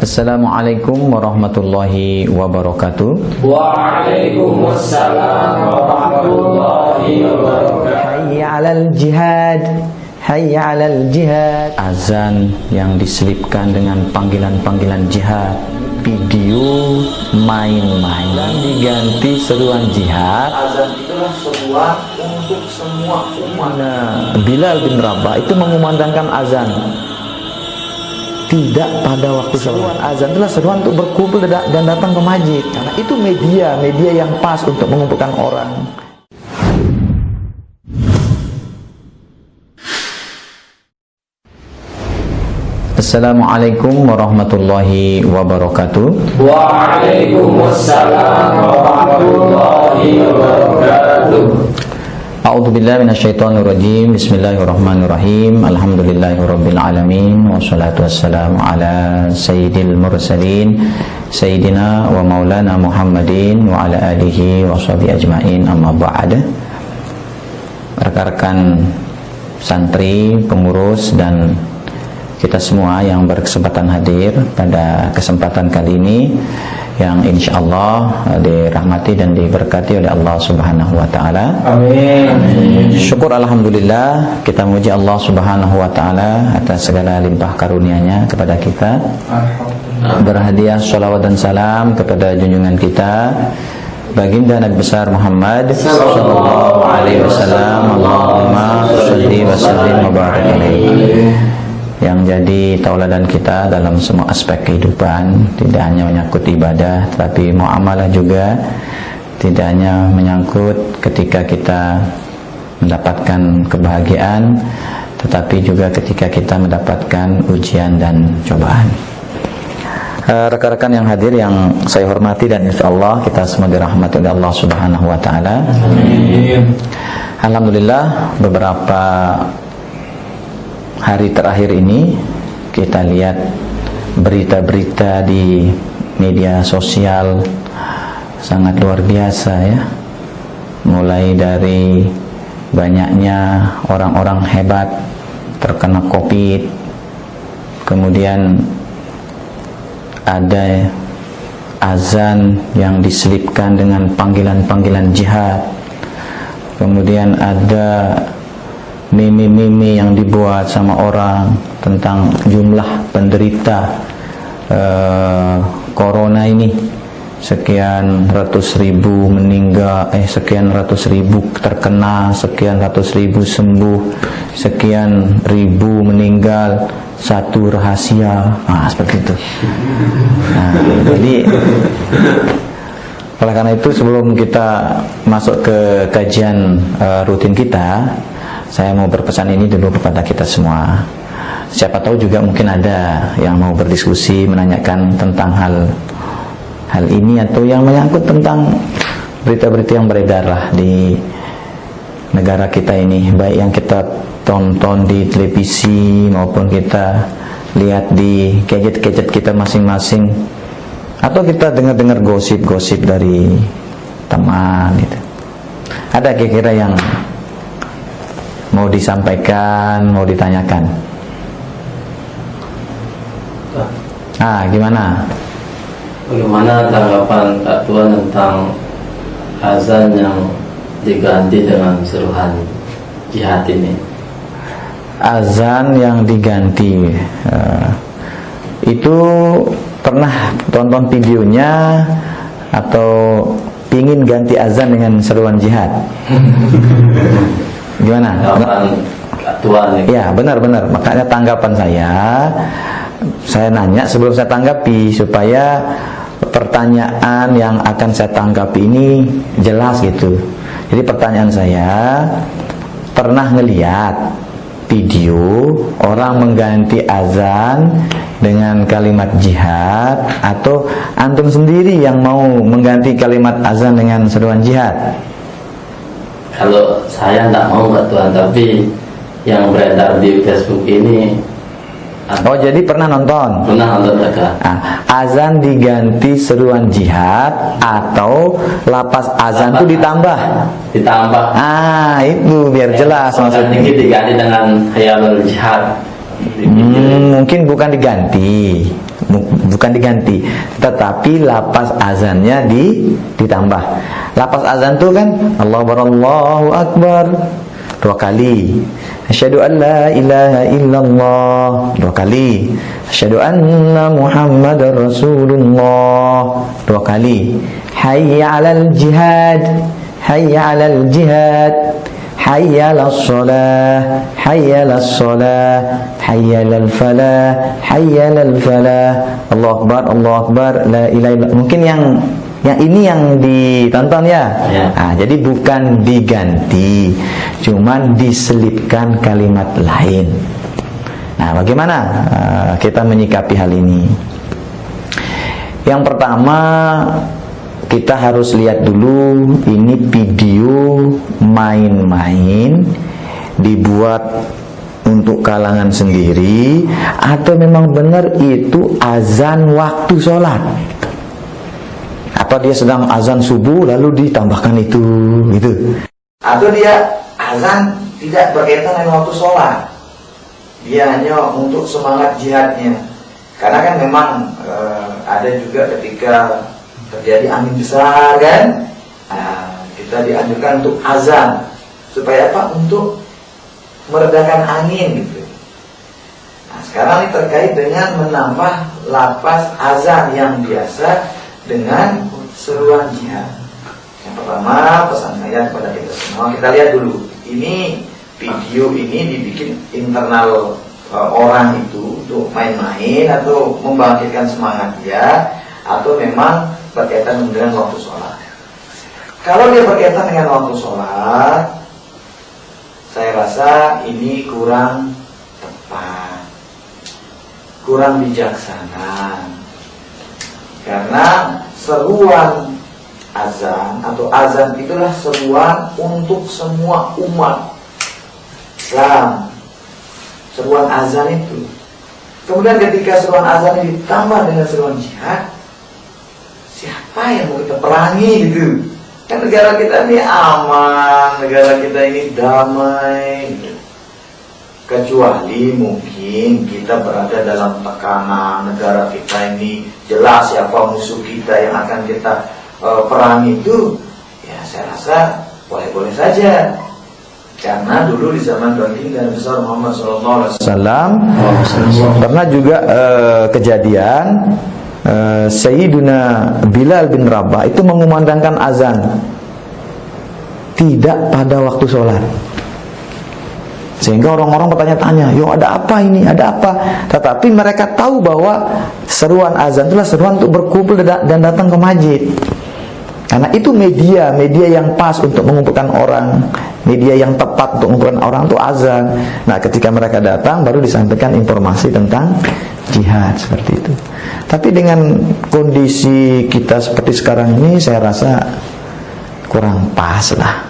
Assalamualaikum warahmatullahi wabarakatuh. Waalaikumsalam warahmatullahi wabarakatuh. Hayya 'alal jihad, hayya 'alal jihad. Azan yang diselipkan dengan panggilan-panggilan jihad, video main-main dan diganti seruan jihad. Azan itulah seruan untuk semua umat. Bilal bin Rabah itu mengumandangkan azan tidak pada waktu seruan azan, itulah seruan untuk berkumpul dan datang ke masjid, karena itu media yang pas untuk mengumpulkan orang. Assalamualaikum warahmatullahi wabarakatuh. Waalaikumsalam warahmatullahi wabarakatuh. A'udzubillahi minasyaitonirrajim. Bismillahirrahmanirrahim. Alhamdulillahirabbil alamin wassalatu wassalamu ala sayyidil mursalin sayyidina wa maulana Muhammadin wa ala alihi washabihi ajmain, amma ba'd. Rekan-rekan santri, pengurus dan kita semua yang berkesempatan hadir pada kesempatan kali ini, yang insya Allah dirahmati dan diberkati oleh Allah Subhanahu wa Ta'ala. Amin. Syukur alhamdulillah, kita memuji Allah Subhanahu wa Ta'ala atas segala limpah karunia-Nya kepada kita. Berhadiah sholawat dan salam kepada junjungan kita baginda Nabi besar Muhammad sallallahu alaihi wasallam. Allahumma shalli wa sallim wa barik alaihi, yang jadi tauladan kita dalam semua aspek kehidupan, tidak hanya menyangkut ibadah tetapi muamalah juga, tidak hanya menyangkut ketika kita mendapatkan kebahagiaan tetapi juga ketika kita mendapatkan ujian dan cobaan. Rekan-rekan yang hadir yang saya hormati dan insyaallah kita semua dirahmati oleh Allah Subhanahu wa Ta'ala. Alhamdulillah, beberapa hari terakhir ini kita lihat berita-berita di media sosial sangat luar biasa ya. Mulai dari banyaknya orang-orang hebat terkena COVID, kemudian ada azan yang diselipkan dengan panggilan-panggilan jihad, kemudian ada meme-meme yang dibuat sama orang tentang jumlah penderita corona ini, sekian ratus ribu meninggal, sekian ratus ribu terkena, sekian ratus ribu sembuh, sekian ribu meninggal, satu rahasia, seperti itu. Jadi oleh karena itu sebelum kita masuk ke kajian rutin kita, saya mau berpesan ini dulu kepada kita semua. Siapa tahu juga mungkin ada yang mau berdiskusi, menanyakan tentang hal ini atau yang menyangkut tentang berita-berita yang beredar lah di negara kita ini, baik yang kita tonton di televisi maupun kita lihat di gadget-gadget kita masing-masing, atau kita dengar-dengar gosip-gosip dari teman gitu. Ada kira-kira yang mau disampaikan, mau ditanyakan? Gimana? Bagaimana tanggapan Kak Tuan tentang azan yang diganti dengan seruan jihad ini? Azan yang diganti, itu pernah tonton videonya atau pingin ganti azan dengan seruan jihad? Gimana? Tanggapan Kak Tuan ini? Ya, benar-benar. Makanya tanggapan saya nanya sebelum saya tanggapi, supaya pertanyaan yang akan saya tanggapi ini jelas gitu. Jadi pertanyaan saya, pernah ngelihat video orang mengganti azan dengan kalimat jihad, atau antum sendiri yang mau mengganti kalimat azan dengan seruan jihad? Kalau saya tidak mau Kak Tuan, tapi yang beredar di Facebook ini. Oh, jadi pernah nonton? Pernah nonton Kak. Azan diganti seruan jihad atau lapas azan itu ditambah? Ditambah. Itu biar jelas maksudnya. Ini diganti dengan hayalul jihad. Mungkin bukan diganti, bukan bukan diganti, tetapi lapas azannya ditambah. Lapas azan tuh kan Allahu Akbar 2 kali, asyhadu an la ilaha illallah 2 kali, asyhadu anna muhammadar rasulullah 2 kali, hayya 'alal jihad, hayya 'alal jihad, hayya 'alas shalah, hayya 'alas shalah, hayya 'alal falah, hayya 'alal falah. Allahu akbar, la ilaha illallah. Mungkin yang ini yang ditonton ya. Nah, jadi bukan diganti, cuman diselipkan kalimat lain. Nah, bagaimana kita menyikapi hal ini? Yang pertama, kita harus lihat dulu ini video main-main dibuat untuk kalangan sendiri atau memang benar itu azan waktu sholat, atau dia sedang azan subuh lalu ditambahkan itu gitu, atau dia azan tidak berkaitan dengan waktu sholat, dia hanya untuk semangat jihadnya. Karena kan memang ada juga ketika terjadi angin besar kan, kita dianjurkan untuk azan supaya apa? Untuk meredakan angin gitu. Nah, sekarang ini terkait dengan menambah lapas azan yang biasa dengan seruan jihad. Yang pertama, pesan saya kepada kita semua, kita lihat dulu. Ini video ini dibikin internal orang itu untuk main-main atau membangkitkan semangat dia, atau memang berkaitan dengan waktu sholat. Kalau dia berkaitan dengan waktu sholat, saya rasa ini kurang tepat, kurang bijaksana. Karena seruan azan atau azan itulah seruan untuk semua umat Islam. Seruan azan itu. Kemudian ketika seruan azan ini ditambah dengan seruan jihad, siapa yang mau kita perangi gitu? Kan negara kita ini aman, negara kita ini damai gitu. Kecuali mungkin kita berada dalam tekanan, negara kita ini jelas siapa musuh kita yang akan kita perangi itu, ya saya rasa boleh-boleh saja. Karena dulu di zaman baginda besar Muhammad SAW pernah juga kejadian Sayyiduna Bilal bin Rabah itu mengumandangkan azan tidak pada waktu sholat, sehingga orang-orang bertanya-tanya, yo ada apa ini, ada apa? Tetapi mereka tahu bahwa seruan azan itulah seruan untuk berkumpul dan datang ke masjid. Karena itu media yang pas untuk mengumpulkan orang, media yang tepat untuk mengumpulkan orang itu azan. Nah, ketika mereka datang baru disampaikan informasi tentang jihad seperti itu. Tapi dengan kondisi kita seperti sekarang ini, saya rasa kurang pas lah.